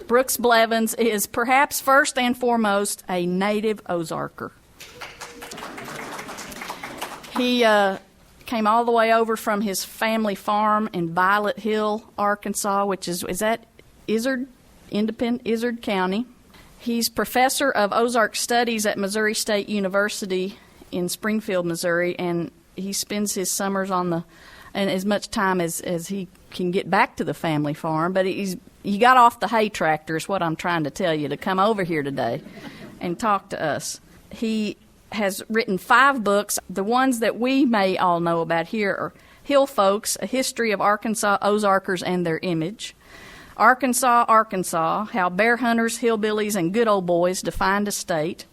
Brooks Blevins is perhaps first and foremost a native Ozarker. He came all the way over from his family farm in Violet Hill, Arkansas, which is that Izard County. He's professor of Ozark Studies at Missouri State University in Springfield, Missouri, and he spends his summers and as much time as he can get back to the family farm. But he got off the hay tractor, is what I'm trying to tell you, to come over here today and talk to us. He has written 5 books. The ones that we may all know about here are Hill Folks, A History of Arkansas Ozarkers and Their Image, Arkansas, Arkansas, How Bear Hunters, Hillbillies, and Good Old Boys Defined a State,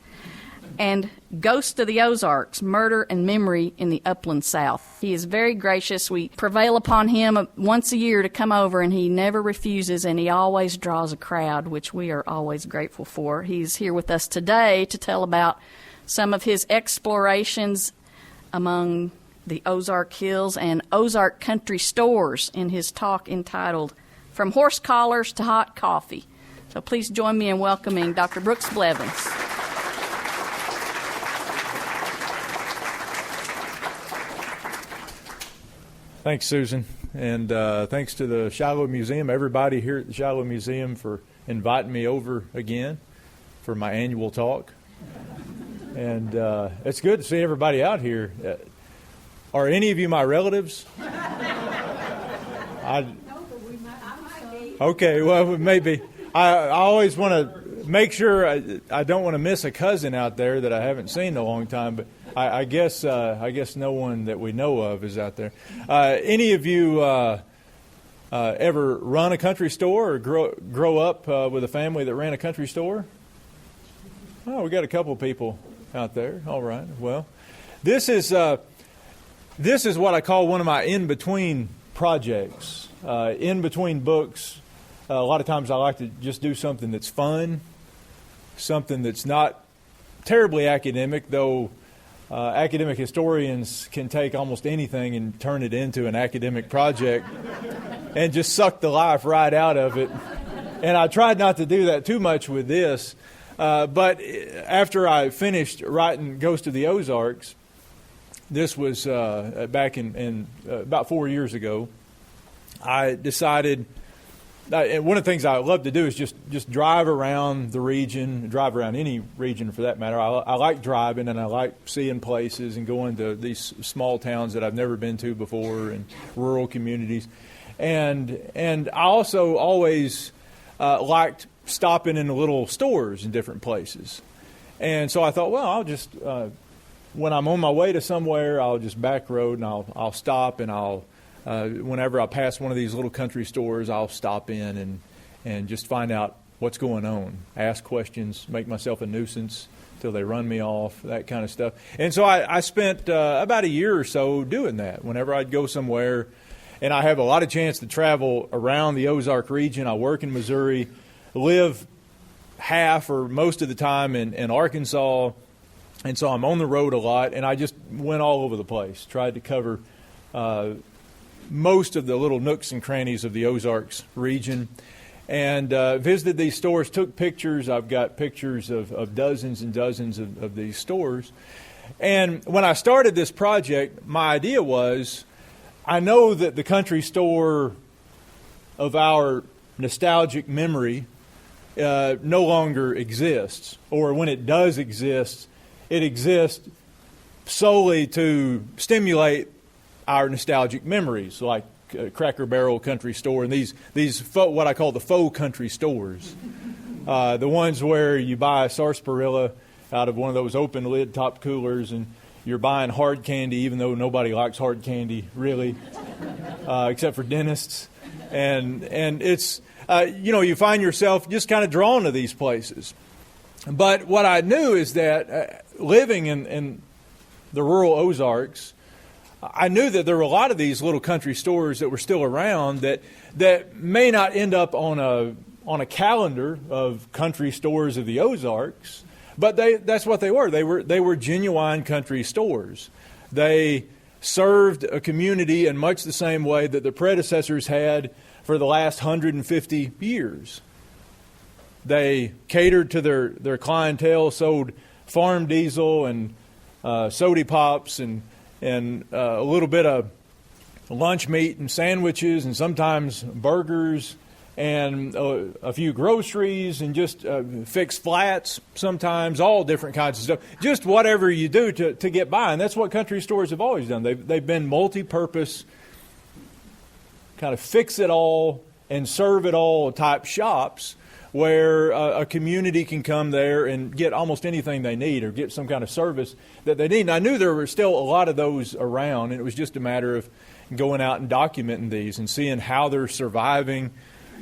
and Ghost of the Ozarks, Murder and Memory in the Upland South. He is very gracious. We prevail upon him once a year to come over, and he never refuses, and he always draws a crowd, which we are always grateful for. He's here with us today to tell about some of his explorations among the Ozark Hills and Ozark country stores in his talk entitled From Horse Collars to Hot Coffee. So please join me in welcoming Dr. Brooks Blevins. Thanks, Susan, and thanks to the Shiloh Museum, everybody here at the Shiloh Museum for inviting me over again for my annual talk. And it's good to see everybody out here. Are any of you my relatives? Okay, well, maybe. I always want to make sure I don't want to miss a cousin out there that I haven't seen in a long time, but I guess no one that we know of is out there. Any of you ever run a country store or grow up with a family that ran a country store? Oh, we got a couple people out there. All right. Well, this is what I call one of my in-between projects. In between books, a lot of times I like to just do something that's fun, something that's not terribly academic, though academic historians can take almost anything and turn it into an academic project and just suck the life right out of it. And I tried not to do that too much with this. But after I finished writing Ghost of the Ozarks, this was back in about 4 years ago, I decided, and one of the things I love to do is just drive around the region, drive around any region for that matter. I like driving and I like seeing places and going to these small towns that I've never been to before and rural communities. And I also always liked stopping in the little stores in different places. And so I thought, well, I'll just, when I'm on my way to somewhere, I'll just back road and I'll stop and whenever I pass one of these little country stores, I'll stop in and just find out what's going on, ask questions, make myself a nuisance till they run me off, that kind of stuff. And so I spent about a year or so doing that. Whenever I'd go somewhere, and I have a lot of chance to travel around the Ozark region. I work in Missouri, live half or most of the time in Arkansas, and so I'm on the road a lot, and I just went all over the place, tried to cover most of the little nooks and crannies of the Ozarks region, and visited these stores, took pictures. I've got pictures of dozens and dozens of these stores. And when I started this project, my idea was, I know that the country store of our nostalgic memory no longer exists, or when it does exist, it exists solely to stimulate our nostalgic memories, like Cracker Barrel Country Store and these what I call the faux country stores, the ones where you buy a sarsaparilla out of one of those open lid top coolers and you're buying hard candy, even though nobody likes hard candy really, except for dentists, and it's you find yourself just kind of drawn to these places. But what I knew is that living in the rural Ozarks, I knew that there were a lot of these little country stores that were still around that may not end up on a calendar of country stores of the Ozarks, but that's what they were. They were genuine country stores. They served a community in much the same way that the predecessors had for the last 150 years. They catered to their clientele, sold farm diesel and soda pops and a little bit of lunch meat and sandwiches and sometimes burgers and a few groceries and just fixed flats sometimes, all different kinds of stuff. Just whatever you do to get by. And that's what country stores have always done. They've been multi-purpose, kind of fix-it-all and serve-it-all type shops where a community can come there and get almost anything they need or get some kind of service that they need. And I knew there were still a lot of those around, and it was just a matter of going out and documenting these and seeing how they're surviving,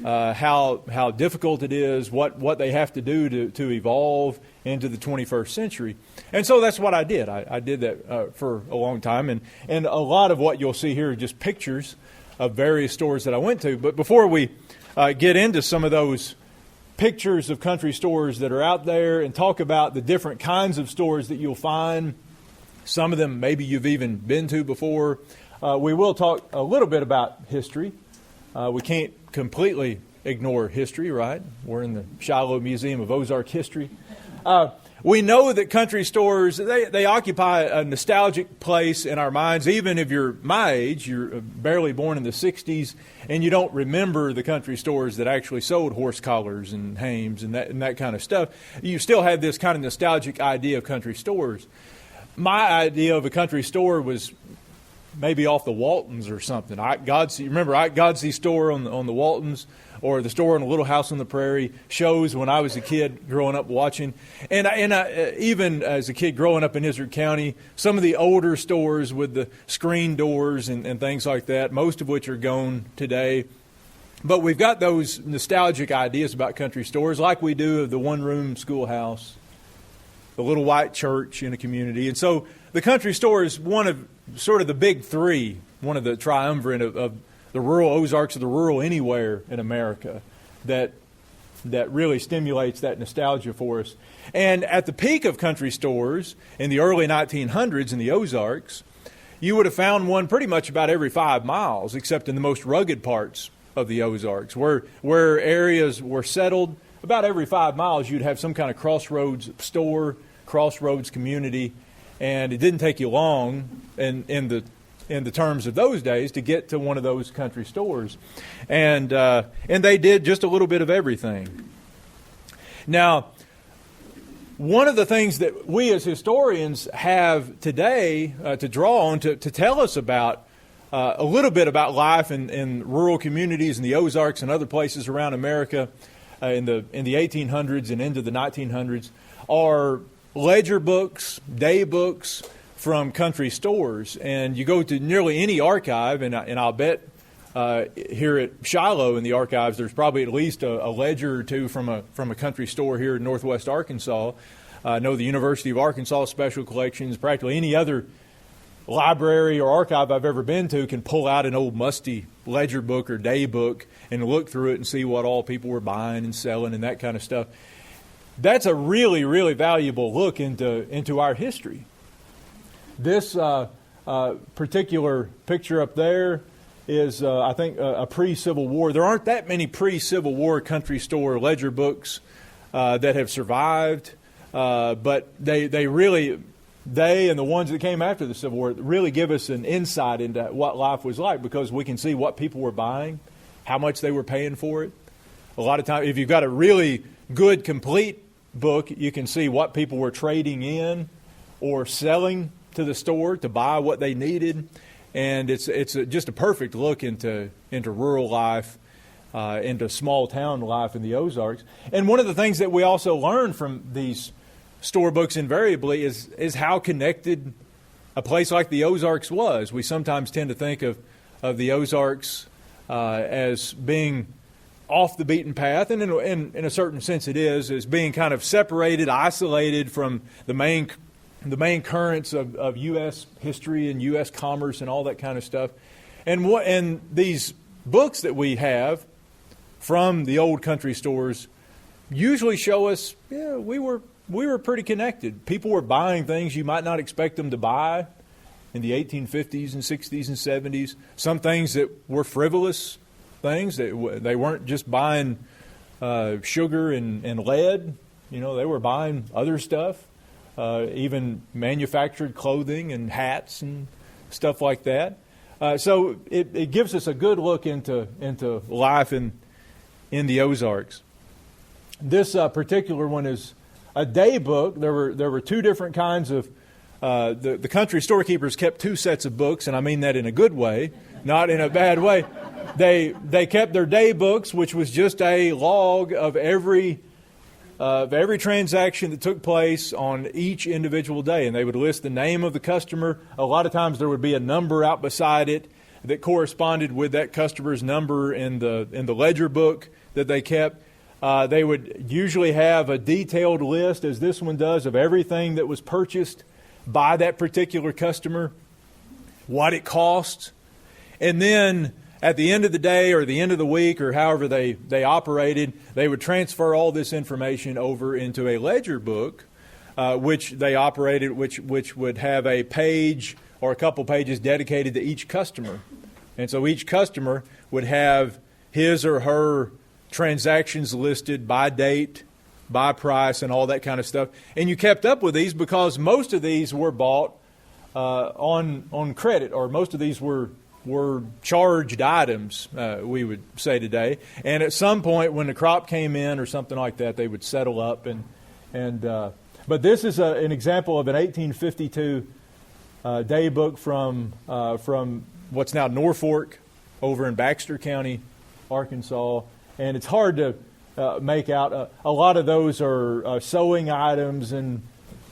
how difficult it is, what they have to do to evolve into the 21st century. And so that's what I did. I did that for a long time. And a lot of what you'll see here are just pictures of various stores that I went to. But before we get into some of those pictures of country stores that are out there and talk about the different kinds of stores that you'll find, some of them maybe you've even been to before, we will talk a little bit about history. We can't completely ignore history, right? We're in the Shiloh Museum of Ozark History. We know that country stores, they occupy a nostalgic place in our minds. Even if you're my age, you're barely born in the 60s, and you don't remember the country stores that actually sold horse collars and hames and that kind of stuff, you still have this kind of nostalgic idea of country stores. My idea of a country store was maybe off the Waltons or something. Remember Godsey store on the Waltons, or the store on the Little House on the Prairie, shows when I was a kid growing up watching. And even as a kid growing up in Izard County, some of the older stores with the screen doors and things like that, most of which are gone today. But we've got those nostalgic ideas about country stores, like we do of the one-room schoolhouse, the little white church in a community. And so the country store is one of sort of the big three, one of the triumvirate of the rural Ozarks, or the rural anywhere in America that really stimulates that nostalgia for us. And at the peak of country stores in the early 1900s in the Ozarks, you would have found one pretty much about every 5 miles, except in the most rugged parts of the Ozarks, where areas were settled. About every 5 miles, you'd have some kind of crossroads store, crossroads community, and it didn't take you long in the terms of those days to get to one of those country stores. And they did just a little bit of everything. Now, one of the things that we as historians have today to draw on to tell us about a little bit about life in rural communities in the Ozarks and other places around America in the 1800s and into the 1900s are ledger books, day books from country stores. And you go to nearly any archive, and I'll bet here at Shiloh in the archives there's probably at least a ledger or two from a country store here in northwest Arkansas. I know the University of Arkansas Special Collections, practically any other library or archive I've ever been to can pull out an old musty ledger book or day book and look through it and see what all people were buying and selling and that kind of stuff. That's a really, really valuable look into our history. This particular picture up there is, I think, a pre-Civil War. There aren't that many pre-Civil War country store ledger books that have survived, but they and the ones that came after the Civil War really give us an insight into what life was like, because we can see what people were buying, how much they were paying for it. A lot of times, if you've got a really good, complete book, you can see what people were trading in or selling to the store to buy what they needed. And it's just a perfect look into rural life, into small town life in the Ozarks. And one of the things that we also learn from these store books invariably is how connected a place like the Ozarks was. We sometimes tend to think of the Ozarks as being off the beaten path, and in a certain sense it is, as being kind of separated, isolated from the main currents of U.S. history and U.S. commerce and all that kind of stuff. And these books that we have from the old country stores usually show us, yeah, we were pretty connected. People were buying things you might not expect them to buy in the 1850s and 60s and 70s. Some things that were frivolous things. They weren't just buying sugar and lead. You know, they were buying other stuff, even manufactured clothing and hats and stuff like that. So it gives us a good look into life in the Ozarks. This particular one is a day book. There were two different kinds of. The country storekeepers kept two sets of books, and I mean that in a good way, not in a bad way. They kept their day books, which was just a log of every transaction that took place on each individual day, and they would list the name of the customer. A lot of times there would be a number out beside it that corresponded with that customer's number in the ledger book that they kept. They would usually have a detailed list, as this one does, of everything that was purchased by that particular customer, what it costs, and then at the end of the day or the end of the week or however they operated, they would transfer all this information over into a ledger book, which they operated, which would have a page or a couple pages dedicated to each customer. And so each customer would have his or her transactions listed by date, by price, and all that kind of stuff. And you kept up with these because most of these were bought on credit, or most of these were charged items, we would say today. And at some point when the crop came in or something like that, they would settle up. But this is an example of an 1852 day book from what's now Norfolk over in Baxter County, Arkansas. And it's hard to make out. A lot of those are sewing items, and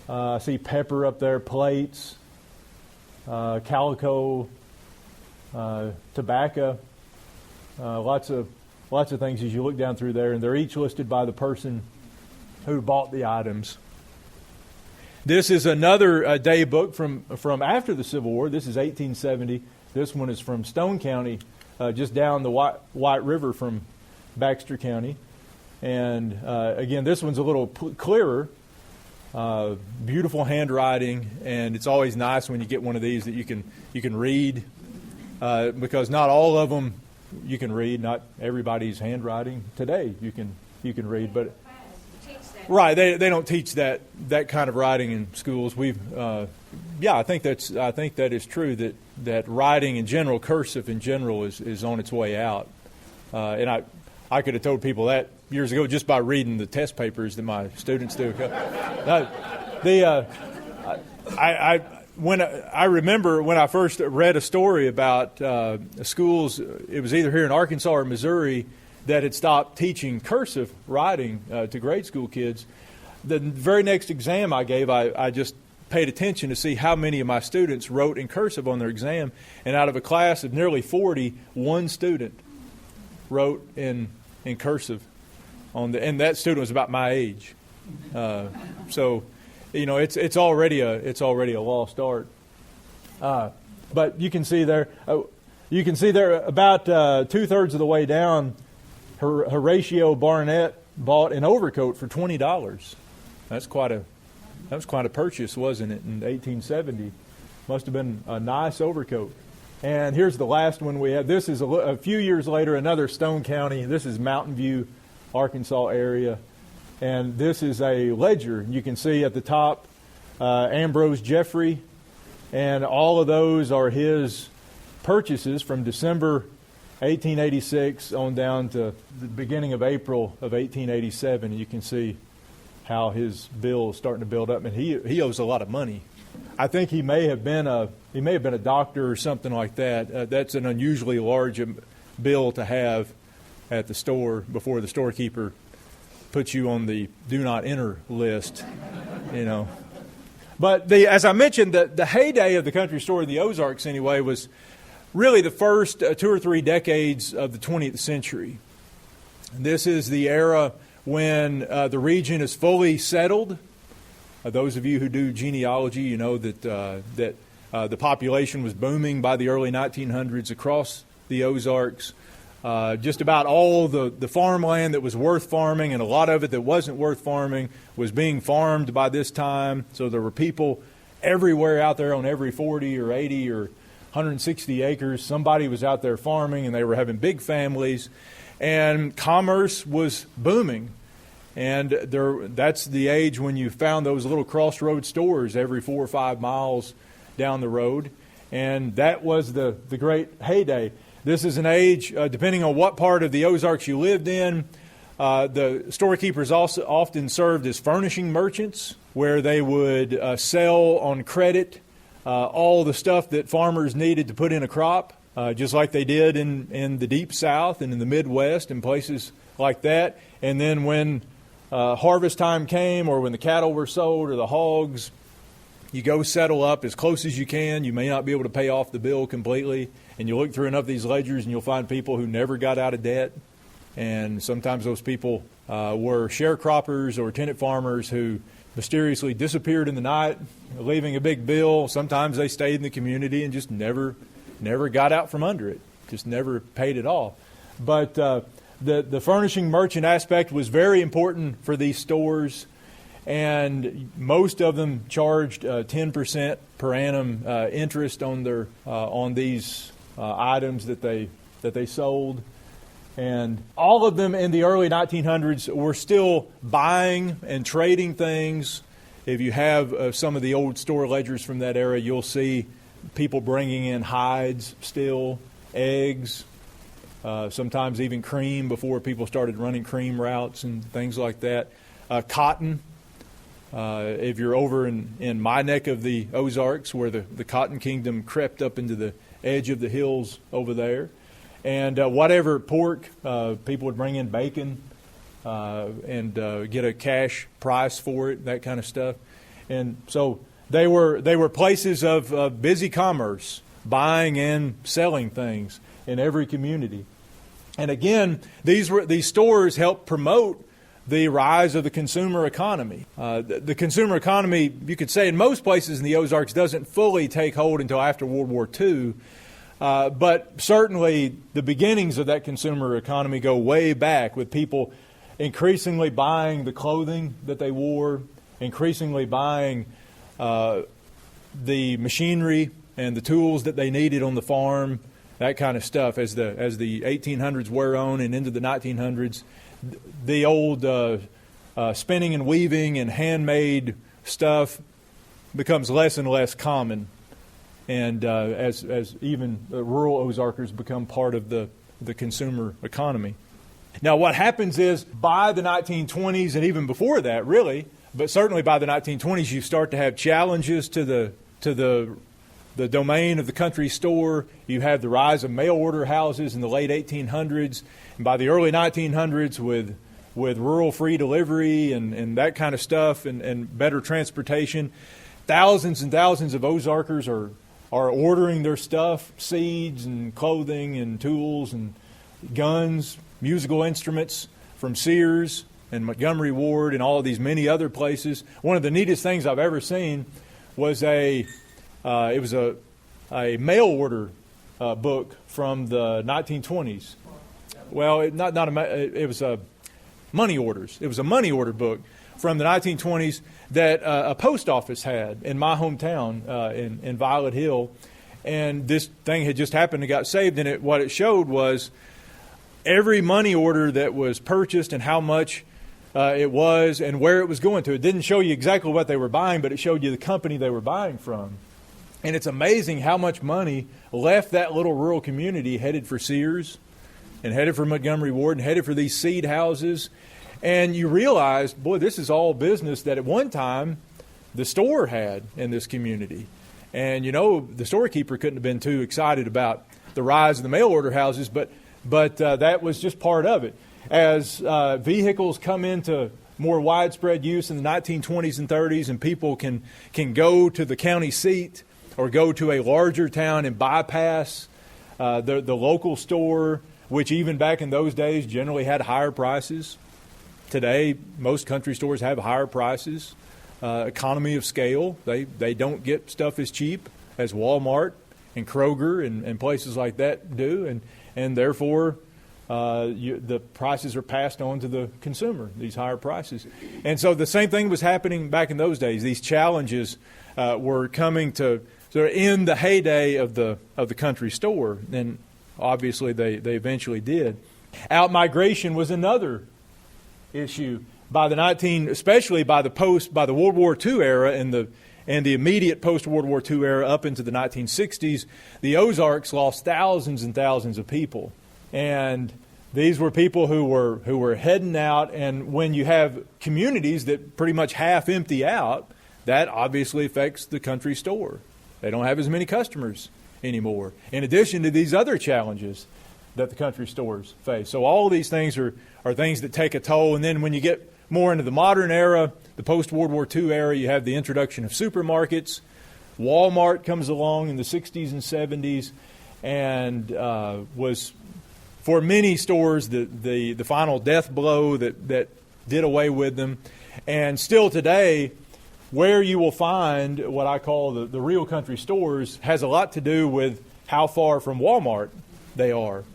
I see pepper up there, plates, calico, tobacco, lots of things as you look down through there, and they're each listed by the person who bought the items. This is another day book from after the Civil War. This is 1870. This one is from Stone County, just down the White River from Baxter County. And again, this one's a little clearer, beautiful handwriting, and it's always nice when you get one of these that you can read, because not all of them you can read. Not everybody's handwriting today you can read, but right, they don't teach that kind of writing in schools. I think that is true, that writing in general, cursive in general, is on its way out, and I could have told people that years ago just by reading the test papers that my students do. I remember when I first read a story about schools, it was either here in Arkansas or Missouri, that had stopped teaching cursive writing to grade school kids. The very next exam I gave, I just paid attention to see how many of my students wrote in cursive on their exam, and out of a class of nearly 40, one student wrote in cursive and that student was about my age. So, you know, it's already a lost art. But you can see there about 2/3 of the way down, Horatio Barnett bought an overcoat for $20. That was quite a purchase, wasn't it? In 1870, must have been a nice overcoat. And here's the last one we have. This is a few years later, another Stone County. This is Mountain View, Arkansas area. And this is a ledger. You can see at the top, Ambrose Jeffrey. And all of those are his purchases from December 1886 on down to the beginning of April of 1887. You can see how his bill is starting to build up. And he owes a lot of money. I think he may have been a doctor or something like that. That's an unusually large bill to have at the store before the storekeeper puts you on the do not enter list, you know. But as I mentioned, the heyday of the country store in the Ozarks anyway was really the first 2 or 3 decades of the 20th century. This is the era when the region is fully settled. Those of you who do genealogy, you know that the population was booming by the early 1900s across the Ozarks. Just about all the farmland that was worth farming, and a lot of it that wasn't worth farming, was being farmed by this time. So there were people everywhere out there on every 40 or 80 or 160 acres. Somebody was out there farming, and they were having big families. and commerce was booming. And that's the age when you found those little crossroad stores every 4 or 5 miles down the road. And that was the great heyday. This is an age, depending on what part of the Ozarks you lived in, the storekeepers also often served as furnishing merchants, where they would sell on credit all the stuff that farmers needed to put in a crop, just like they did in the Deep South and in the Midwest and places like that. And then when harvest time came, or when the cattle were sold or the hogs, you go settle up as close as you can. You may not be able to pay off the bill completely. And you look through enough of these ledgers and you'll find people who never got out of debt. And sometimes those people were sharecroppers or tenant farmers who mysteriously disappeared in the night, leaving a big bill. Sometimes they stayed in the community and just never got out from under it, just never paid it off. But the furnishing merchant aspect was very important for these stores, and most of them charged 10% per annum interest on these items that they sold. And all of them in the early 1900s were still buying and trading things. If you have some of the old store ledgers from that era, you'll see people bringing in hides still, eggs, sometimes even cream before people started running cream routes and things like that. Cotton. If you're over in my neck of the Ozarks, where the Cotton Kingdom crept up into the edge of the hills over there. And whatever pork, people would bring in bacon and get a cash price for it, that kind of stuff. And so they were places of busy commerce, buying and selling things in every community. And again, these stores helped promote the rise of the consumer economy. The consumer economy, you could say, in most places in the Ozarks doesn't fully take hold until after World War II. But certainly the beginnings of that consumer economy go way back, with people increasingly buying the clothing that they wore, increasingly buying the machinery and the tools that they needed on the farm, that kind of stuff. As the 1800s wear on and into the 1900s, the old spinning and weaving and handmade stuff becomes less and less common. And as even rural Ozarkers become part of the consumer economy. Now, what happens is, by the 1920s, and even before that, really, but certainly by the 1920s, you start to have challenges to the domain of the country store. You have the rise of mail order houses in the late 1800s, and by the early 1900s, with rural free delivery and that kind of stuff, and better transportation, thousands and thousands of Ozarkers are ordering their stuff, seeds and clothing and tools and guns, musical instruments from Sears and Montgomery Ward and all of these many other places. One of the neatest things I've ever seen was a mail order book from the 1920s. Well, it was money orders. It was a money order book from the 1920s that a post office had in my hometown in Violet Hill. And this thing had just happened and got saved. And what it showed was every money order that was purchased and how much it was and where it was going to. It didn't show you exactly what they were buying, but it showed you the company they were buying from. And it's amazing how much money left that little rural community, headed for Sears and headed for Montgomery Ward and headed for these seed houses. And you realize, boy, this is all business that at one time the store had in this community. And, the storekeeper couldn't have been too excited about the rise of the mail order houses, but that was just part of it. As vehicles come into more widespread use in the 1920s and 30s, and people can go to the county seat or go to a larger town and bypass the local store, which even back in those days generally had higher prices. Today, most country stores have higher prices. Economy of scale. They don't get stuff as cheap as Walmart and Kroger and places like that do, and therefore the prices are passed on to the consumer, these higher prices. And so the same thing was happening back in those days. These challenges were coming to in the heyday of the country store, and obviously they eventually did. Outmigration was another issue especially by the World War II era and the immediate post-World War II era up into the 1960s. The Ozarks lost thousands and thousands of people, and these were people who were heading out. And when you have communities that pretty much half empty out, that obviously affects the country store. They don't have as many customers anymore, in addition to these other challenges that the country stores face. So all of these things are things that take a toll. And then when you get more into the modern era, the post-World War II era, you have the introduction of supermarkets. Walmart comes along in the 60s and 70s and was, for many stores, the final death blow that did away with them. And still today, where you will find what I call the real country stores has a lot to do with how far from Walmart they are.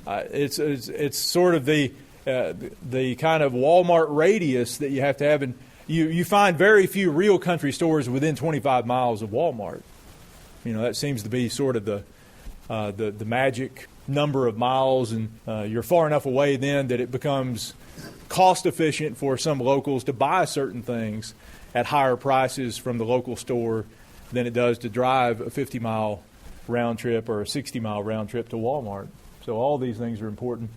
It's sort of the kind of Walmart radius that you have to have. And you find very few real country stores within 25 miles of Walmart. That seems to be sort of the magic number of miles, and you're far enough away then that it becomes cost efficient for some locals to buy certain things at higher prices from the local store than it does to drive a 50-mile round trip or a 60-mile round trip to Walmart. So all these things are important.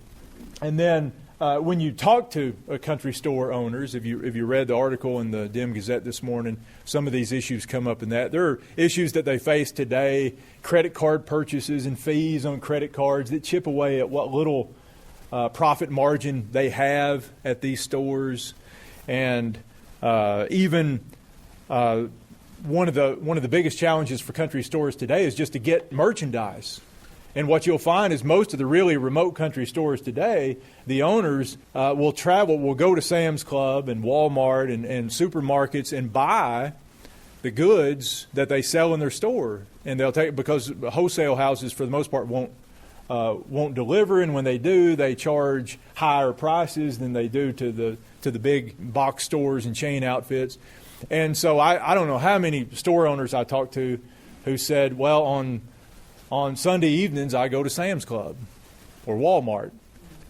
And then when you talk to country store owners, if you read the article in the Dim Gazette this morning, some of these issues come up in that. There are issues that they face today, credit card purchases and fees on credit cards that chip away at what little profit margin they have at these stores. And even one of the biggest challenges for country stores today is just to get merchandise. And what you'll find is most of the really remote country stores today, the owners will go to Sam's Club and Walmart and supermarkets and buy the goods that they sell in their store. And they'll take, because wholesale houses for the most part won't deliver, and when they do, they charge higher prices than they do to the big box stores and chain outfits. And so I don't know how many store owners I talked to who said, well, on Sunday evenings, I go to Sam's Club or Walmart,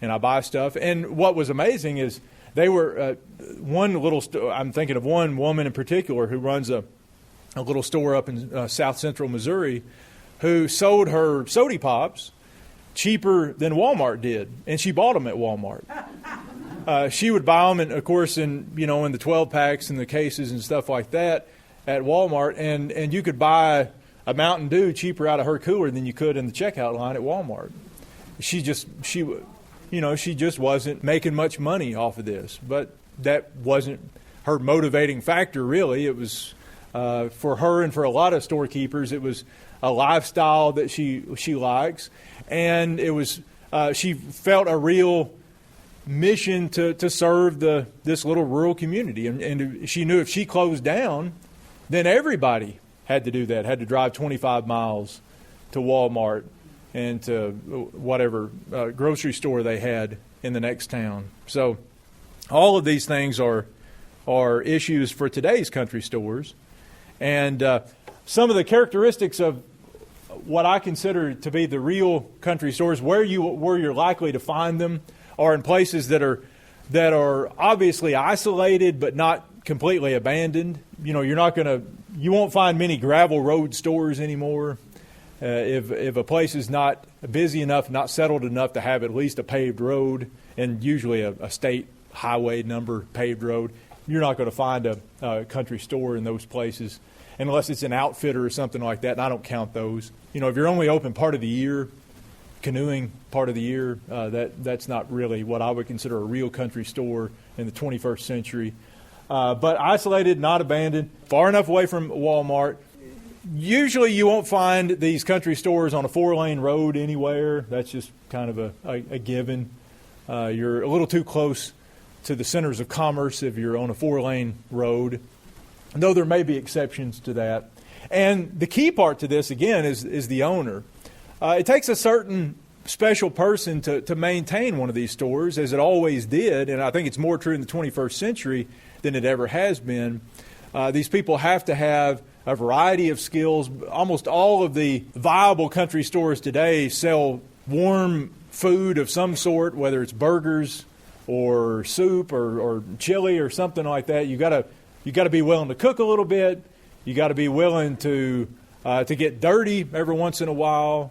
and I buy stuff. And what was amazing is they were I'm thinking of one woman in particular who runs a little store up in south central Missouri, who sold her soda pops cheaper than Walmart did, and she bought them at Walmart. She would buy them, and of course, in the 12 packs and the cases and stuff like that at Walmart, and you could buy a Mountain Dew cheaper out of her cooler than you could in the checkout line at Walmart. She just wasn't making much money off of this, but that wasn't her motivating factor, really. It was for her and for a lot of storekeepers, it was a lifestyle that she likes, and it was she felt a real mission to serve this little rural community, and she knew if she closed down, then everybody had to do that, had to drive 25 miles to Walmart and to whatever grocery store they had in the next town. So all of these things are issues for today's country stores. And some of the characteristics of what I consider to be the real country stores, where you're likely to find them, are in places that are obviously isolated but not completely abandoned. You won't find many gravel road stores anymore. If a place is not busy enough, not settled enough to have at least a paved road, and usually a state highway number paved road, you're not going to find a country store in those places unless it's an outfitter or something like that, and I don't count those. If you're only open part of the year, canoeing part of the year, that's not really what I would consider a real country store in the 21st century. But isolated, not abandoned, far enough away from Walmart. Usually you won't find these country stores on a 4-lane road anywhere. That's just kind of a given. You're a little too close to the centers of commerce if you're on a 4-lane road, though there may be exceptions to that. And the key part to this, again, is the owner. It takes a certain special person to maintain one of these stores, as it always did, and I think it's more true in the 21st century than it ever has been. These people have to have a variety of skills. Almost all of the viable country stores today sell warm food of some sort, whether it's burgers or soup or chili or something like that, you got to be willing to cook a little bit. You got to be willing to get dirty every once in a while.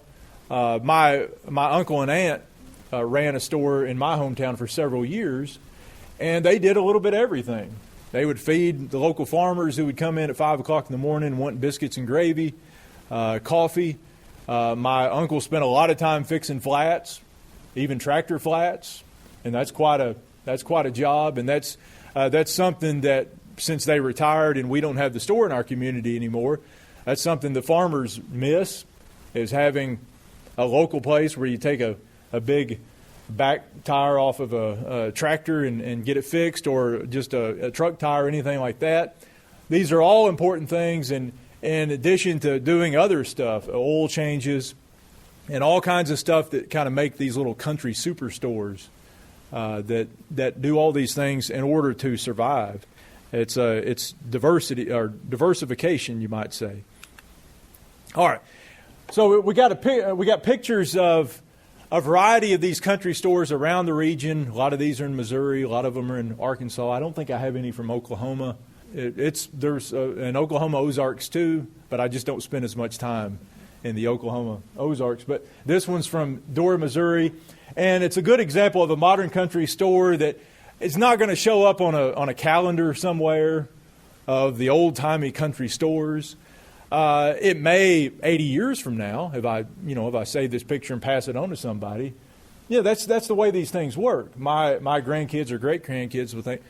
My uncle and aunt ran a store in my hometown for several years, and they did a little bit of everything. They would feed the local farmers who would come in at 5 o'clock in the morning wanting biscuits and gravy, coffee. My uncle spent a lot of time fixing flats, even tractor flats, and that's quite a job. And that's something that, since they retired and we don't have the store in our community anymore, that's something the farmers miss, is having a local place where you take a big back tire off of a tractor and get it fixed, or just a truck tire or anything like that. These are all important things, and in addition to doing other stuff, oil changes and all kinds of stuff that kind of make these little country superstores that do all these things in order to survive. It's diversity, or diversification, you might say. All right, so we got pictures of a variety of these country stores around the region. A lot of these are in Missouri. A lot of them are in Arkansas. I don't think I have any from Oklahoma. There's in Oklahoma Ozarks too, but I just don't spend as much time in the Oklahoma Ozarks. But this one's from Dora, Missouri, and it's a good example of a modern country store that is not going to show up on a calendar somewhere of the old-timey country stores. It may 80 years from now, if I save this picture and pass it on to somebody. Yeah, that's the way these things work. My grandkids or great grandkids will think,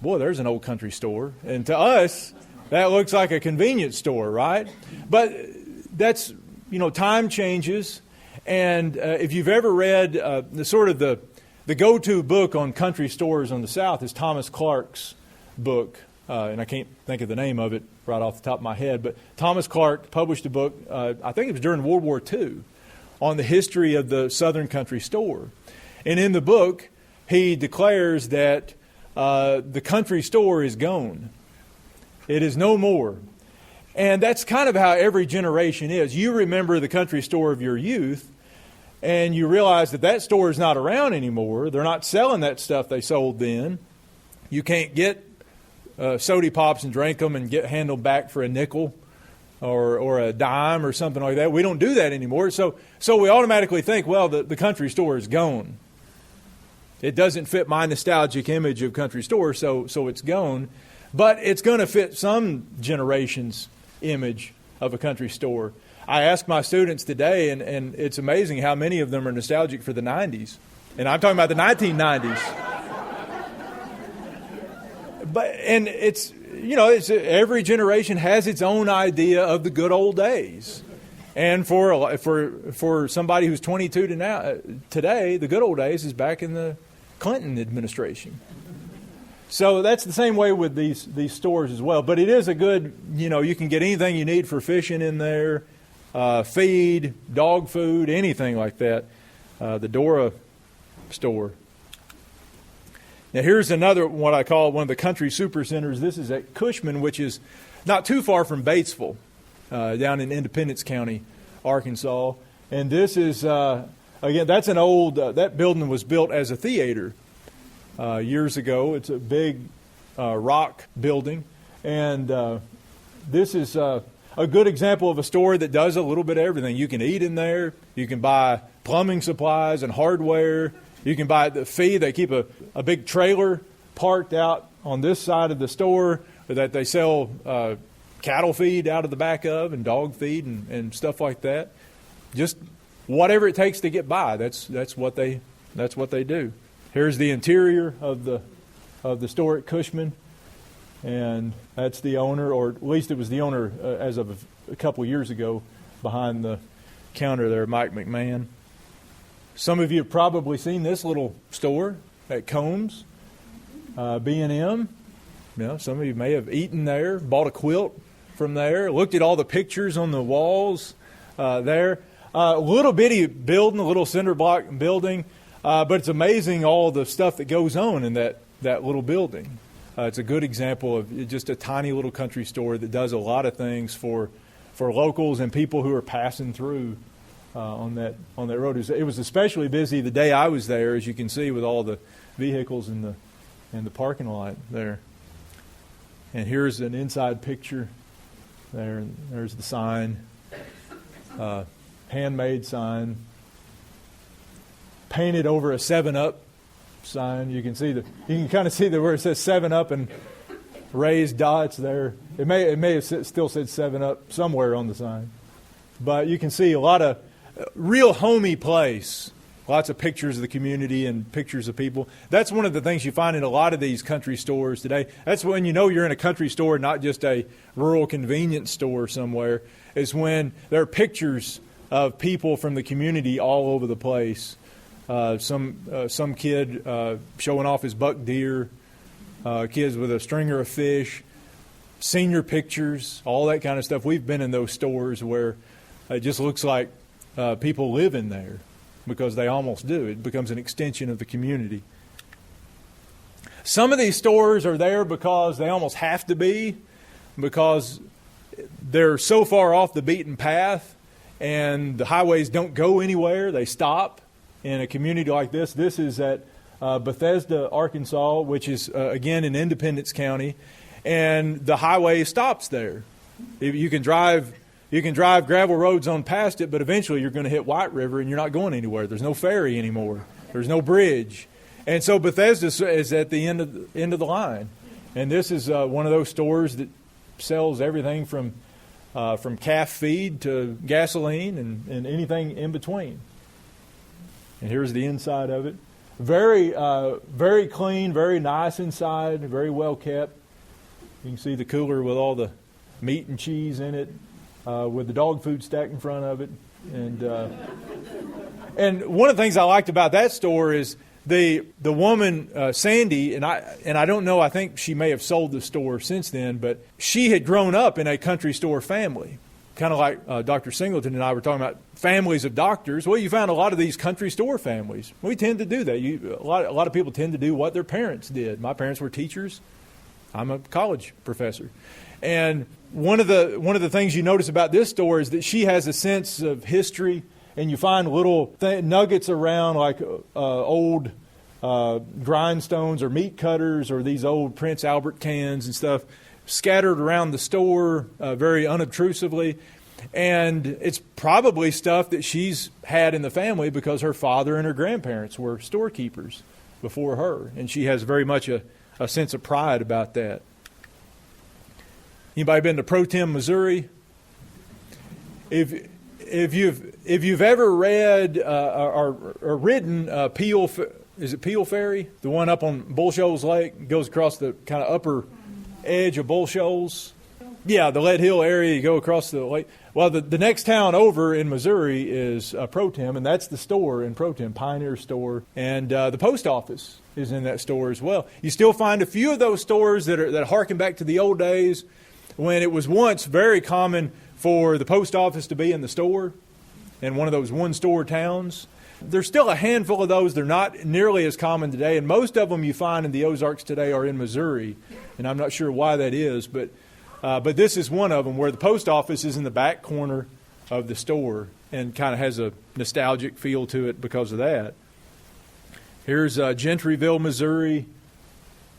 boy, there's an old country store, and to us, that looks like a convenience store, right? But that's time changes, and if you've ever read the go-to book on country stores on the South is Thomas Clark's book, and I can't think of the name of it right off the top of my head, but Thomas Clark published a book, I think it was during World War II, on the history of the Southern country store. And in the book, he declares that the country store is gone. It is no more. And that's kind of how every generation is. You remember the country store of your youth, and you realize that store is not around anymore. They're not selling that stuff they sold then. You can't get soda pops and drink them and hand them back for a nickel or a dime or something like that. We don't do that anymore. So we automatically think, well, the country store is gone. It doesn't fit my nostalgic image of country store, so it's gone. But it's going to fit some generation's image of a country store. I asked my students today, and it's amazing how many of them are nostalgic for the 90s. And I'm talking about the 1990s. And it's every generation has its own idea of the good old days. And for somebody who's 22 today, the good old days is back in the Clinton administration. So that's the same way with these stores as well. But it is a good, you can get anything you need for fishing in there, feed, dog food, anything like that. The Dora store. Now here's another, what I call one of the country super centers. This is at Cushman, which is not too far from Batesville, down in Independence County, Arkansas. And this is, again, that's an old, that building was built as a theater years ago. It's a big rock building. And this is a good example of a store that does a little bit of everything. You can eat in there. You can buy plumbing supplies and hardware. You can buy the feed. They keep a big trailer parked out on this side of the store that they sell cattle feed out of the back of, and dog feed and stuff like that. Just whatever it takes to get by. That's what they do. Here's the interior of the store at Cushman, and that's the owner, or at least it was the owner as of a couple years ago, behind the counter there, Mike McMahon. Some of you have probably seen this little store at Combs, B&M. Some of you may have eaten there, bought a quilt from there, looked at all the pictures on the walls there. A little bitty building, a little cinder block building, but it's amazing all the stuff that goes on in that little building. It's a good example of just a tiny little country store that does a lot of things for locals and people who are passing through on that road. It was especially busy the day I was there, as you can see, with all the vehicles in the parking lot there. And here's an inside picture. There's the sign, handmade sign, painted over a 7-Up sign. You can kind of see where it says 7-Up and raised dots there. It may have still said 7-Up somewhere on the sign, but you can see a lot of real homey place. Lots of pictures of the community and pictures of people. That's one of the things you find in a lot of these country stores today. That's when you know you're in a country store, not just a rural convenience store somewhere, is when there are pictures of people from the community all over the place. Some kid showing off his buck deer, kids with a stringer of fish, senior pictures, all that kind of stuff. We've been in those stores where it just looks like people live in there, because they almost do. It becomes an extension of the community. Some of these stores are there because they almost have to be, because they're so far off the beaten path and the highways don't go anywhere. They stop in a community like this. This is at Bethesda, Arkansas, which is, again, in Independence County, and the highway stops there. You can drive gravel roads on past it, but eventually you're going to hit White River and you're not going anywhere. There's no ferry anymore. There's no bridge. And so Bethesda is at the end of the line. And this is one of those stores that sells everything from calf feed to gasoline and anything in between. And here's the inside of it. Very, very clean, very nice inside, very well kept. You can see the cooler with all the meat and cheese in it. With the dog food stacked in front of it. And one of the things I liked about that store is the woman, Sandy, and I don't know, I think she may have sold the store since then, but she had grown up in a country store family. Kind of like Dr. Singleton and I were talking about families of doctors. Well, you found a lot of these country store families. We tend to do that. A lot of people tend to do what their parents did. My parents were teachers. I'm a college professor. And one of the things you notice about this store is that she has a sense of history, and you find little nuggets around, like old grindstones or meat cutters or these old Prince Albert cans and stuff scattered around the store very unobtrusively. And it's probably stuff that she's had in the family because her father and her grandparents were storekeepers before her, and she has very much a sense of pride about that. Anybody been to Pro-Tem, Missouri? If you've ever read or ridden Peel, is it Peel Ferry? The one up on Bull Shoals Lake, it goes across the kind of upper edge of Bull Shoals. Yeah, the Lead Hill area. You go across the lake. Well, the next town over in Missouri is Pro-Tem, and that's the store in Pro-Tem, Pioneer Store, and the post office is in that store as well. You still find a few of those stores that harken back to the old days, when it was once very common for the post office to be in the store in one of those one-store towns. There's still a handful of those. They're not nearly as common today, and most of them you find in the Ozarks today are in Missouri, and I'm not sure why that is, but this is one of them where the post office is in the back corner of the store and kind of has a nostalgic feel to it because of that. Here's Gentryville, Missouri.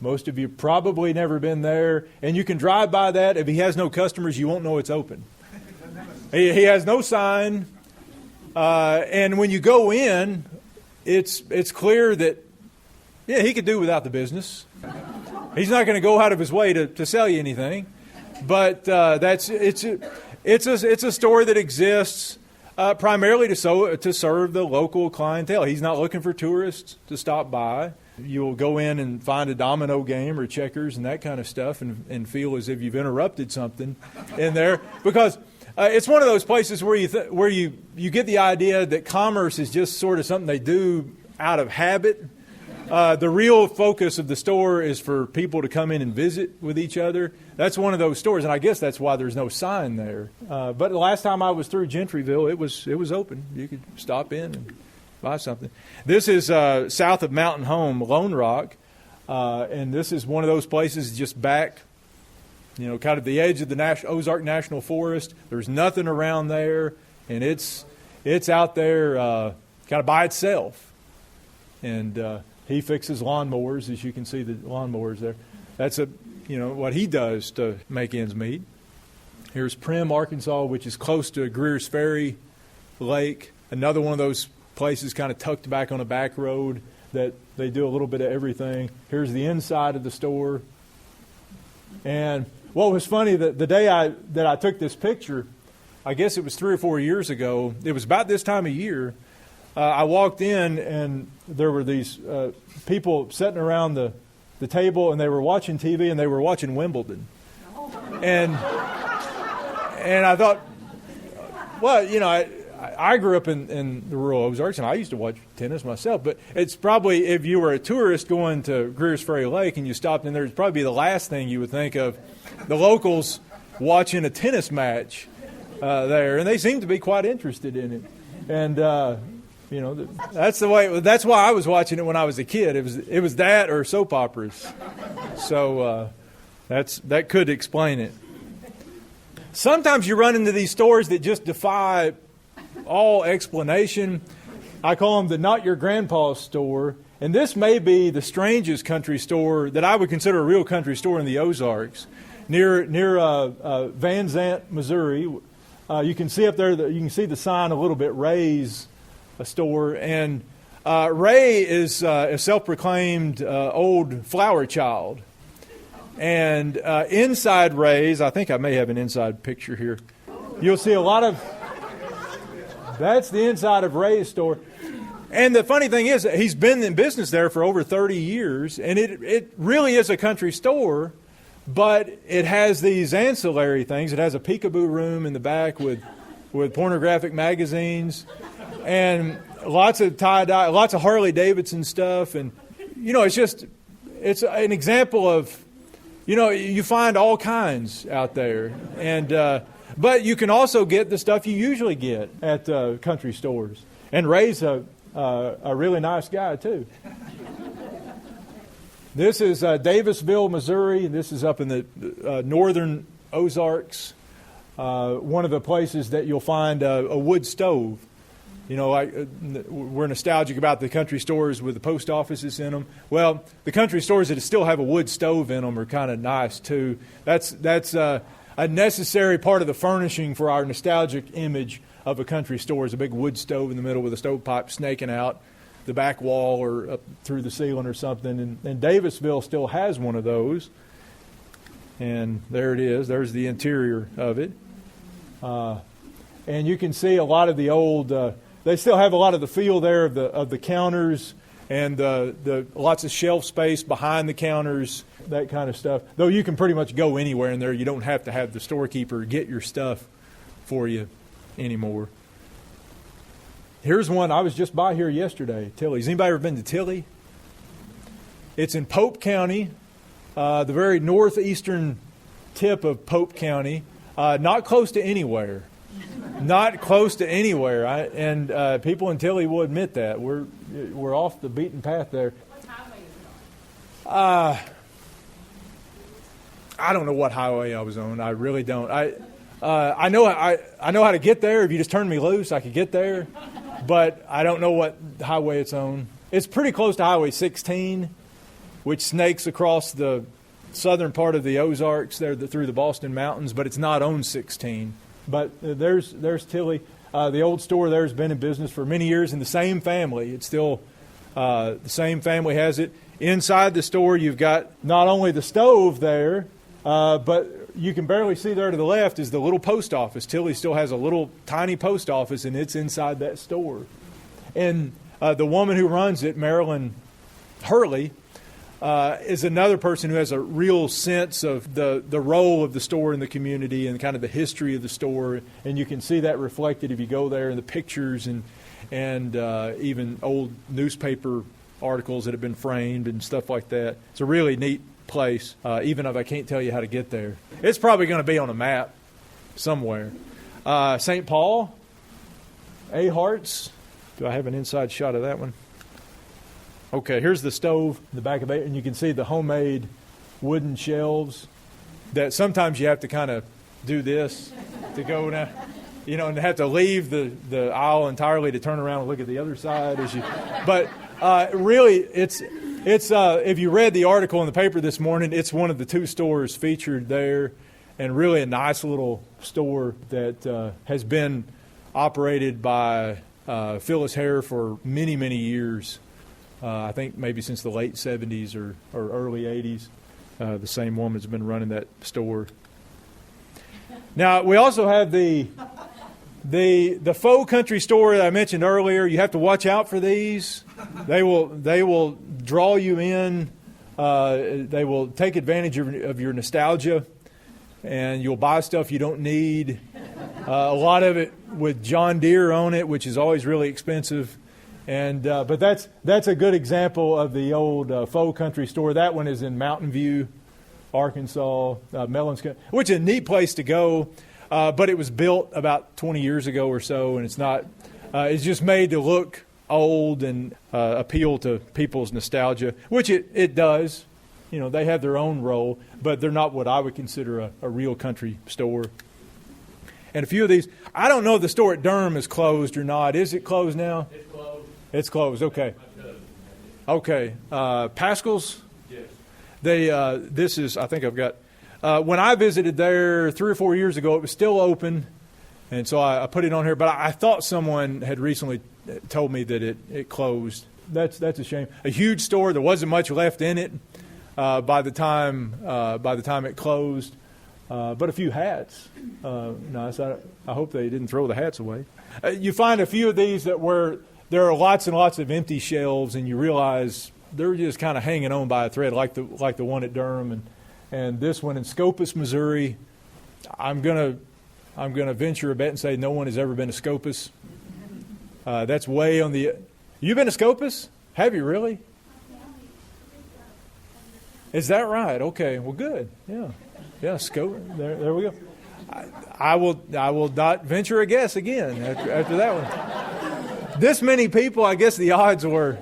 Most of you probably never been there. And you can drive by that. If he has no customers, you won't know it's open. He has no sign. And when you go in, it's clear that, yeah, he could do without the business. He's not going to go out of his way to sell you anything. But it's a store that exists primarily to serve the local clientele. He's not looking for tourists to stop by. You'll go in and find a domino game or checkers and that kind of stuff and feel as if you've interrupted something in there. Because it's one of those places where you get the idea that commerce is just sort of something they do out of habit. The real focus of the store is for people to come in and visit with each other. That's one of those stores, and I guess that's why there's no sign there. But the last time I was through Gentryville, it was open. You could stop in and buy something. This is south of Mountain Home, Lone Rock, and this is one of those places just back, kind of the edge of the Ozark National Forest. There's nothing around there, and it's it's out there kind of by itself. And he fixes lawnmowers, as you can see the lawnmowers there. That's what he does to make ends meet. Here's Primm, Arkansas, which is close to Greer's Ferry Lake. Another one of those places kind of tucked back on a back road that they do a little bit of everything. Here's the inside of the store. And what was funny, the day that I took this picture, I guess it was 3 or 4 years ago, it was about this time of year, I walked in and there were these people sitting around the table, and they were watching TV, and they were watching Wimbledon. And I thought, well, I grew up in the rural Ozarks, and I used to watch tennis myself. But it's probably, if you were a tourist going to Greer's Ferry Lake and you stopped in there, it'd probably be the last thing you would think of, the locals watching a tennis match there. And they seemed to be quite interested in it. And, that's the way. That's why I was watching it when I was a kid. It was that or soap operas. So that could explain it. Sometimes you run into these stores that just defy all explanation. I call them the not your grandpa's store. And this may be the strangest country store that I would consider a real country store in the Ozarks, near Van Zant, Missouri. You can see up there, you can see the sign a little bit, Ray's a store. And Ray is a self-proclaimed old flower child. And inside Ray's, I think I may have an inside picture here. You'll see a lot of... That's the inside of Ray's store. And the funny thing is, he's been in business there for over 30 years, and it really is a country store, but it has these ancillary things. It has a peekaboo room in the back with pornographic magazines, and lots of tie-dye, lots of Harley-Davidson stuff. And, it's an example of, you find all kinds out there. And but you can also get the stuff you usually get at country stores. And Ray's a really nice guy, too. This is Davisville, Missouri. This is up in the northern Ozarks. One of the places that you'll find a wood stove. We're nostalgic about the country stores with the post offices in them. Well, the country stores that still have a wood stove in them are kind of nice, too. That's a necessary part of the furnishing for our nostalgic image of a country store is a big wood stove in the middle with a stovepipe snaking out the back wall or up through the ceiling or something. And Davisville still has one of those. And there it is. There's the interior of it. And you can see a lot of the old... they still have a lot of the feel there of the counters and the lots of shelf space behind the counters, that kind of stuff. Though you can pretty much go anywhere in there. You don't have to have the storekeeper get your stuff for you anymore. Here's one. I was just by here yesterday, Tilley's. Anybody ever been to Tilley? It's in Pope County, the very northeastern tip of Pope County, not close to anywhere. Not close to anywhere. And people in Tilley will admit that. We're off the beaten path there. What highway is it I don't know what highway I was on. I really don't. I know how to get there. If you just turn me loose, I could get there. But I don't know what highway it's on. It's pretty close to Highway 16, which snakes across the southern part of the Ozarks there through the Boston Mountains, but it's not on 16. But there's Tilley. The old store there has been in business for many years in the same family. It's still the same family has it. Inside the store, you've got not only the stove there, but you can barely see there to the left is the little post office. Tilley still has a little tiny post office, and it's inside that store. And the woman who runs it, Marilyn Hurley, is another person who has a real sense of the role of the store in the community and kind of the history of the store. And you can see that reflected if you go there in the pictures and even old newspaper articles that have been framed and stuff like that. It's a really neat place, even if I can't tell you how to get there. It's probably going to be on a map somewhere. St. Paul, Ahart's. Do I have an inside shot of that one? Okay, here's the stove in the back of it, and you can see the homemade wooden shelves that sometimes you have to kind of do this to go now. and have to leave the aisle entirely to turn around and look at the other side. But really, it's if you read the article in the paper this morning, it's one of the 2 stores featured there, and really a nice little store that has been operated by Phyllis Hare for many, many years. I think maybe since the late 70s or early 80s. The same woman's been running that store. Now, we also have the faux country store that I mentioned earlier. You have to watch out for these. They will draw you in. They will take advantage of your nostalgia, and you'll buy stuff you don't need. A lot of it with John Deere on it, which is always really expensive. And but that's a good example of the old faux country store. That one is in Mountain View, Arkansas, Mellons, which is a neat place to go. But it was built about 20 years ago or so, and it's not. It's just made to look old and appeal to people's nostalgia, which it does. They have their own role, but they're not what I would consider a real country store. And a few of these, I don't know if the store at Durham is closed or not. Is it closed now? It's closed. It's closed. Okay. Okay. Pascal's. Yes. This is. I think I've got. When I visited there 3 or 4 years ago, it was still open, and so I put it on here. But I thought someone had recently told me that it closed. That's a shame. A huge store. There wasn't much left in it by the time it closed. But a few hats. Nice. I hope they didn't throw the hats away. You find a few of these where there are lots and lots of empty shelves, and you realize they're just kind of hanging on by a thread, like the one at Durham and this one in Scopus, Missouri. I'm gonna venture a bet and say no one has ever been to Scopus. That's way on the. You've been to Scopus? Have you really? Is that right? Okay. Well, good. Yeah. Yeah, Scopus. There we go. I will not venture a guess again after that one. This many people, I guess the odds were.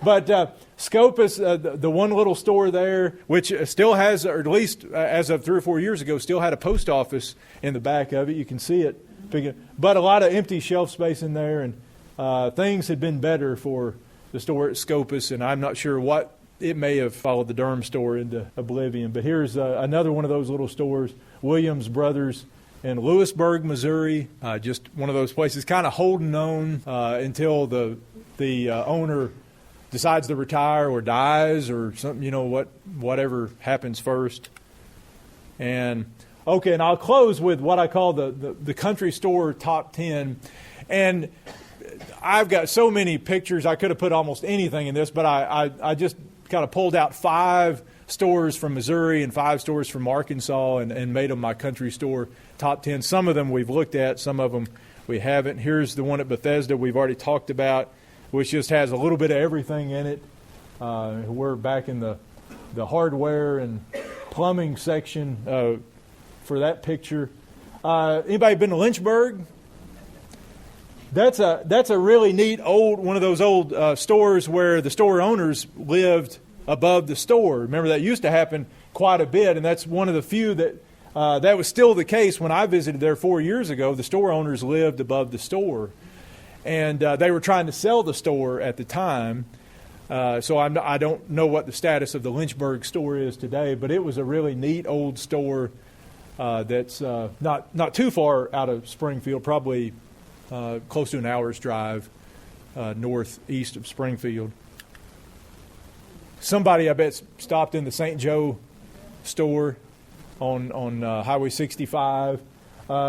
But Scopus, the one little store there, which still has, or at least as of 3 or 4 years ago, still had a post office in the back of it. You can see it. But a lot of empty shelf space in there, and things had been better for the store at Scopus, and I'm not sure what. It may have followed the Durham store into oblivion. But here's another one of those little stores, Williams Brothers in Lewisburg, Missouri. Just one of those places kind of holding on until the owner decides to retire or dies or something, whatever happens first. And I'll close with what I call the country store top 10. And I've got so many pictures. I could have put almost anything in this, but I just kind of pulled out 5 stores from Missouri and 5 stores from Arkansas and made them my country store top 10. Some of them we've looked at, some of them we haven't. Here's the one at Bethesda we've already talked about, which just has a little bit of everything in it. We're back in the hardware and plumbing section for that picture. Anybody been to Lynchburg? That's a really neat one of those old stores where the store owners lived above the store. Remember, that used to happen quite a bit, and that's one of the few that was still the case when I visited there 4 years ago. The store owners lived above the store, and they were trying to sell the store at the time. So I don't know what the status of the Lynchburg store is today, but it was a really neat old store that's not too far out of Springfield, probably close to an hour's drive northeast of Springfield. Somebody, I bet, stopped in the St. Joe store on Highway 65.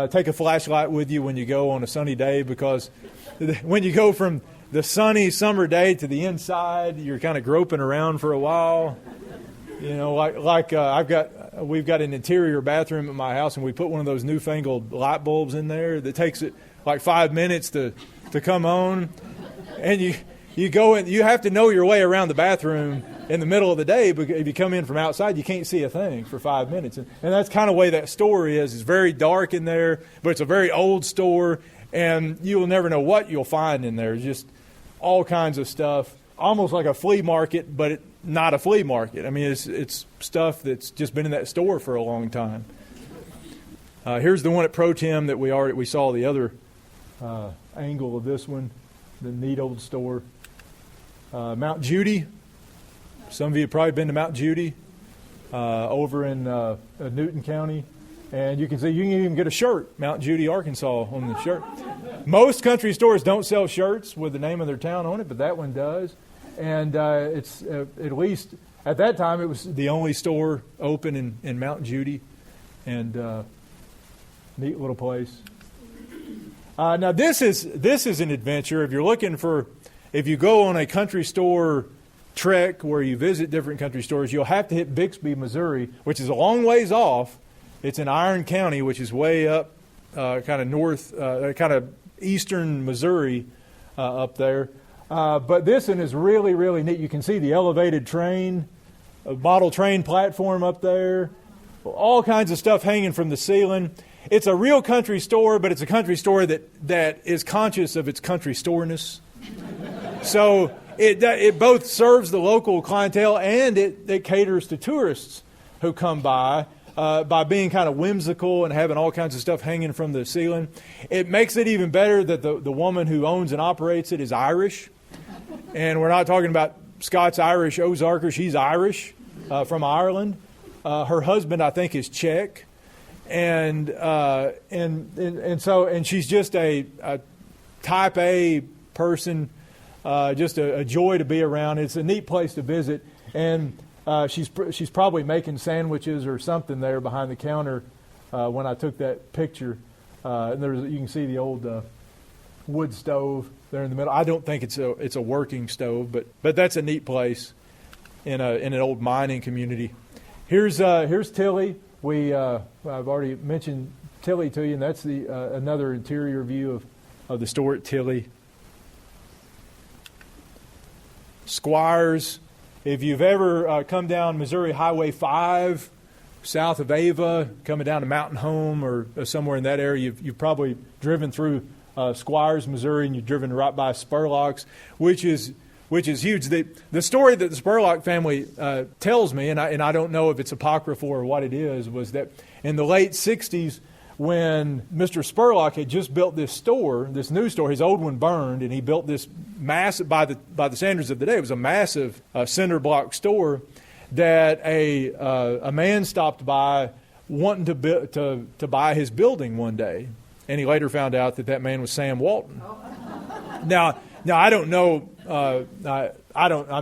Take a flashlight with you when you go on a sunny day, because when you go from the sunny summer day to the inside, you're kind of groping around for a while. We've got an interior bathroom at my house, and we put one of those newfangled light bulbs in there that takes it like 5 minutes to come on, and you go in. You have to know your way around the bathroom in the middle of the day, because if you come in from outside, you can't see a thing for 5 minutes. And that's kind of the way that store is. It's very dark in there, but it's a very old store, and you will never know what you'll find in there. Just all kinds of stuff, almost like a flea market, but not a flea market. I mean, it's stuff that's just been in that store for a long time. Here's the one at Pro Tem that we saw the other angle of this one, the neat old store. Mount Judy. Some of you have probably been to Mount Judy over in Newton County. And you can see you can even get a shirt, Mount Judy, Arkansas, on the shirt. Most country stores don't sell shirts with the name of their town on it, but that one does. And it's at least at that time it was the only store open in Mount Judy. And neat little place. Now this is an adventure. If you go on a country store trek where you visit different country stores, you'll have to hit Bixby, Missouri, which is a long ways off. It's in Iron County, which is way up, kind of north, kind of eastern Missouri up there. But this one is really, really neat. You can see the elevated train, a model train platform up there, all kinds of stuff hanging from the ceiling. It's a real country store, but it's a country store that is conscious of its country storeness. So it both serves the local clientele and it caters to tourists who come by being kind of whimsical and having all kinds of stuff hanging from the ceiling. It makes it even better that the woman who owns and operates it is Irish. And we're not talking about Scots-Irish Ozarker. She's Irish from Ireland. Her husband, I think, is Czech. And she's just a type A person, just a joy to be around. It's a neat place to visit, and she's probably making sandwiches or something there behind the counter when I took that picture. And you can see the old wood stove there in the middle. I don't think it's a working stove, but that's a neat place in an old mining community. Here's Tilly. I've already mentioned Tilly to you, and that's another interior view of the store at Tilly. Squires. If you've ever come down Missouri Highway 5, south of Ava, coming down to Mountain Home or somewhere in that area, you've probably driven through Squires, Missouri, and you've driven right by Spurlock's, which is huge. The story that the Spurlock family tells me, and I don't know if it's apocryphal or what it is, was that in the late 60s, when Mr. Spurlock had just built this new store, his old one burned, and he built this massive, by the standards of the day, it was a massive cinder block store that a man stopped by wanting to buy his building one day, and he later found out that man was Sam Walton. Now I don't know. I'm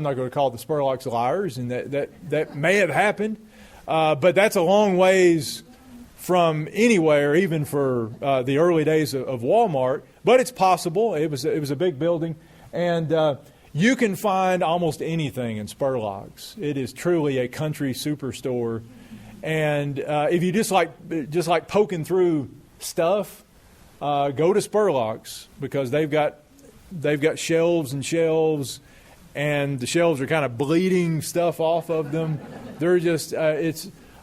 not going to call the Spurlocks liars, and that may have happened, but that's a long ways from anywhere, even for the early days of Walmart. But it's possible. It was a big building, and you can find almost anything in Spurlock's. It is truly a country superstore, and if you just like poking through stuff, go to Spurlock's, because they've got shelves and shelves, and the shelves are kind of bleeding stuff off of them. They're just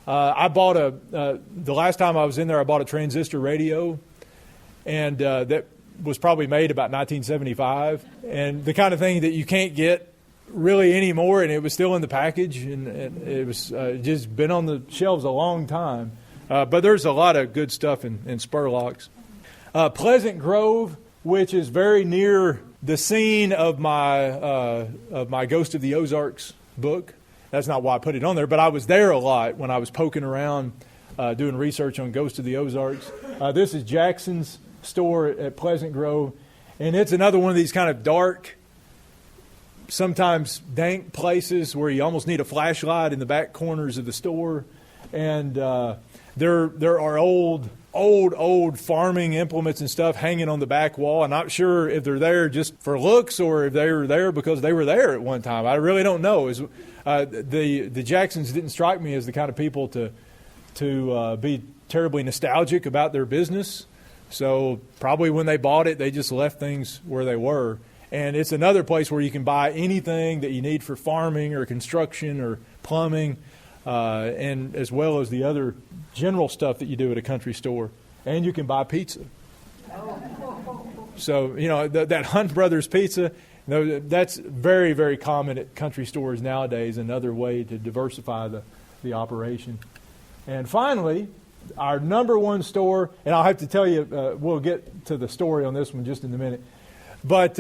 I bought the last time I was in there, I bought a transistor radio, and that was probably made about 1975, and the kind of thing that you can't get really anymore, and it was still in the package, and it was just been on the shelves a long time. But there's a lot of good stuff in Spurlock's. Pleasant Grove, which is very near the scene of my Ghost of the Ozarks book. That's not why I put it on there, but I was there a lot when I was poking around doing research on Ghost of the Ozarks. This is Jackson's store at Pleasant Grove, and it's another one of these kind of dark, sometimes dank places where you almost need a flashlight in the back corners of the store. And there are old farming implements and stuff hanging on the back wall. I'm not sure if they're there just for looks or if they were there because they were there at one time. I really don't know. The Jacksons didn't strike me as the kind of people to be terribly nostalgic about their business. So probably when they bought it, they just left things where they were. And it's another place where you can buy anything that you need for farming or construction or plumbing, and as well as the other general stuff that you do at a country store. And you can buy pizza. So, that Hunt Brothers pizza, that's very, very common at country stores nowadays, another way to diversify the operation. And finally, our number one store, and I'll have to tell you, we'll get to the story on this one just in a minute. But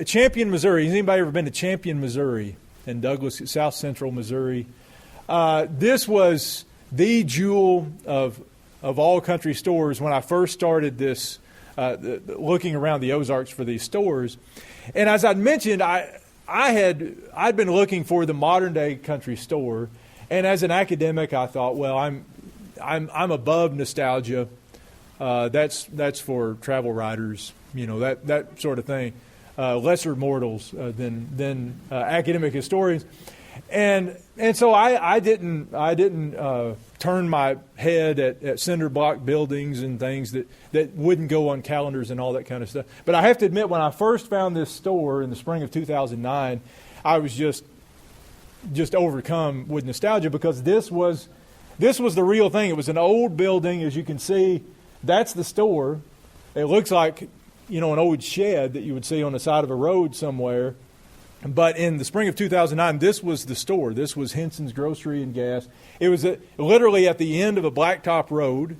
Champion, Missouri. Has anybody ever been to Champion, Missouri, in Douglas, South Central Missouri? This was the jewel of all country stores when I first started this, looking around the Ozarks for these stores. And as I'd mentioned, I'd been looking for the modern day country store, and as an academic, I thought, well, I'm above nostalgia. That's for travel writers, that sort of thing. Lesser mortals than academic historians, and so I didn't turn my head at cinder block buildings and things that wouldn't go on calendars and all that kind of stuff. But I have to admit, when I first found this store in the spring of 2009, I was just overcome with nostalgia, because this was the real thing. It was an old building, as you can see. That's the store. It looks like an old shed that you would see on the side of a road somewhere. But in the spring of 2009, this was the store. This was Henson's Grocery and Gas. It was literally at the end of a blacktop road.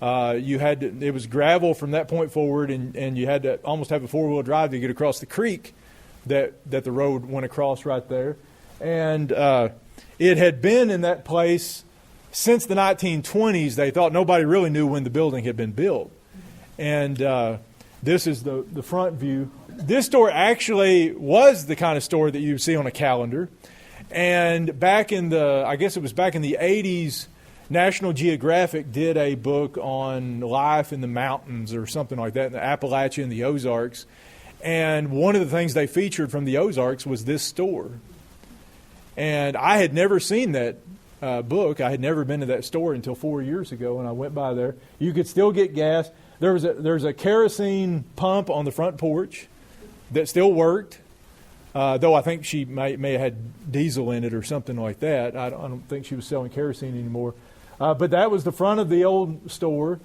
It was gravel from that point forward, and you had to almost have a four-wheel drive to get across the creek that the road went across right there. And it had been in that place since the 1920s. They thought nobody really knew when the building had been built. And this is the front view. This store actually was the kind of store that you see on a calendar. And back in the 80s, National Geographic did a book on life in the mountains or something like that, in the Appalachia and the Ozarks. And one of the things they featured from the Ozarks was this store. And I had never seen that book. I had never been to that store until 4 years ago, and I went by there. You could still get gas. There's a kerosene pump on the front porch that still worked, though I think she may have had diesel in it or something like that. I don't think she was selling kerosene anymore. But that was the front of the old store,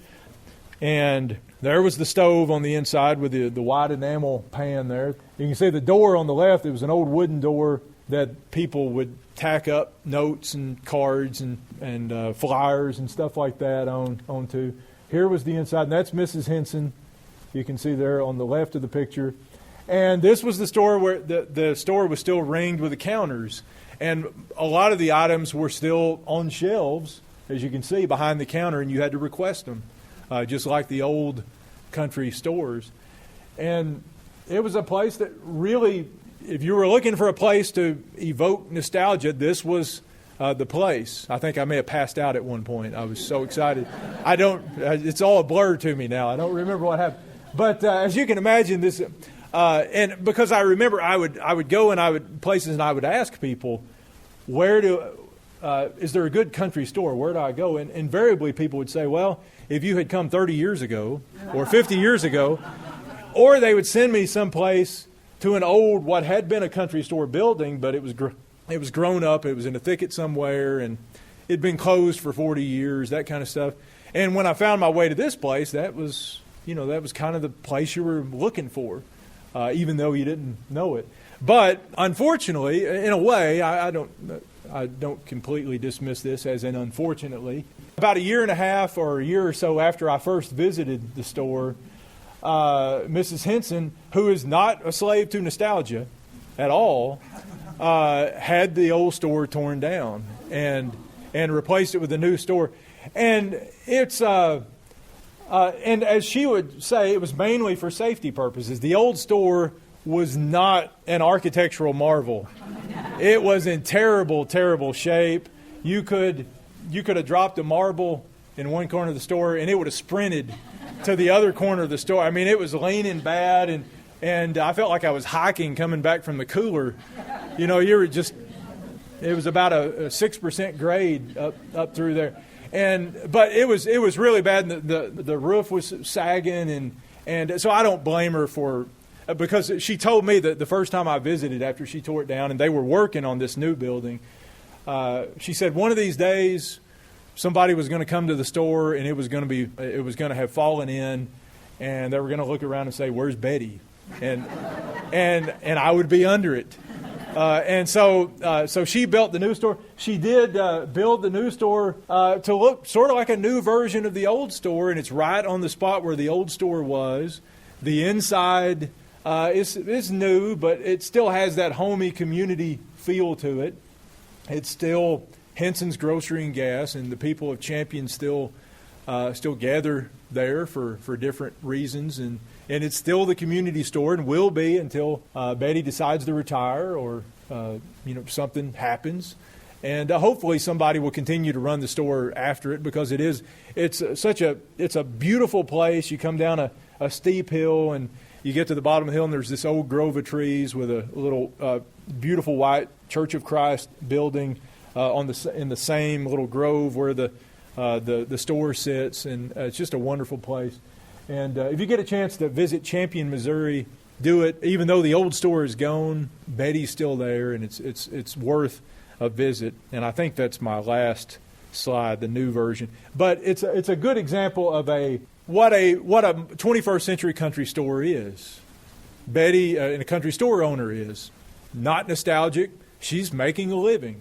and there was the stove on the inside with the white enamel pan there. You can see the door on the left. It was an old wooden door that people would tack up notes and cards and flyers and stuff like that onto. Here was the inside, and that's Mrs. Henson. You can see there on the left of the picture. And this was the store where the store was still ringed with the counters. And a lot of the items were still on shelves, as you can see, behind the counter, and you had to request them, just like the old country stores. And it was a place that really, if you were looking for a place to evoke nostalgia, this was the place. I think I may have passed out at one point. I was so excited. It's all a blur to me now. I don't remember what happened. But as you can imagine, this, and because I remember I would go and places and I would ask people, is there a good country store? Where do I go? And invariably people would say, well, if you had come 30 years ago or 50 years ago, or they would send me someplace to an old, what had been a country store building, but it was grown up. It was in a thicket somewhere, and it'd been closed for 40 years, that kind of stuff. And when I found my way to this place, that was kind of the place you were looking for, even though you didn't know it. But unfortunately, in a way, I don't completely dismiss this as an unfortunately. About a year and a half or a year or so after I first visited the store, Mrs. Henson, who is not a slave to nostalgia at all, had the old store torn down and replaced it with a new store. And it's and as she would say, it was mainly for safety purposes. The old store was not an architectural marvel. It was in terrible, terrible shape. You could have dropped a marble in one corner of the store, and it would have sprinted to the other corner of the store. I mean, it was leaning bad, and I felt like I was hiking coming back from the cooler. You know, it was about a 6% grade up through there. But it was really bad. And the roof was sagging, and so I don't blame her because she told me that the first time I visited after she tore it down, and they were working on this new building. She said one of these days somebody was going to come to the store, and it was going to have fallen in, and they were going to look around and say, "Where's Betty?" And I would be under it. And so she built the new store. She did build the new store to look sort of like a new version of the old store, and it's right on the spot where the old store was. The inside is new, but it still has that homey community feel to it. It's still Henson's Grocery and Gas, and the people of Champion still gather there for different reasons, and it's still the community store and will be until Betty decides to retire or something happens, and hopefully somebody will continue to run the store after it, because it's a beautiful place. You come down a steep hill and you get to the bottom of the hill, and there's this old grove of trees with a little beautiful white Church of Christ building in the same little grove where the store sits, and it's just a wonderful place. And if you get a chance to visit Champion, Missouri, do it. Even though the old store is gone, Betty's still there, and it's worth a visit. And I think that's my last slide, the new version. But it's a good example of what a 21st century country store is. Betty, and a country store owner, is not nostalgic. She's making a living,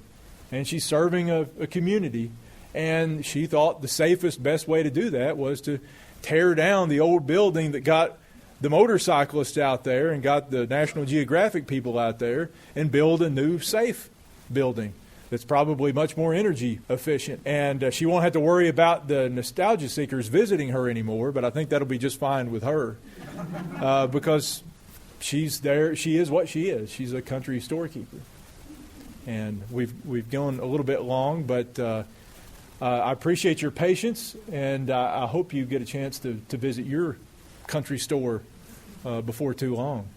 and she's serving a community. And she thought the safest, best way to do that was to tear down the old building that got the motorcyclists out there and got the National Geographic people out there, and build a new, safe building that's probably much more energy efficient. And she won't have to worry about the nostalgia seekers visiting her anymore, but I think that'll be just fine with her because she's there. She is what she is. She's a country storekeeper. And we've gone a little bit long, but I appreciate your patience, and I hope you get a chance to visit your country store before too long.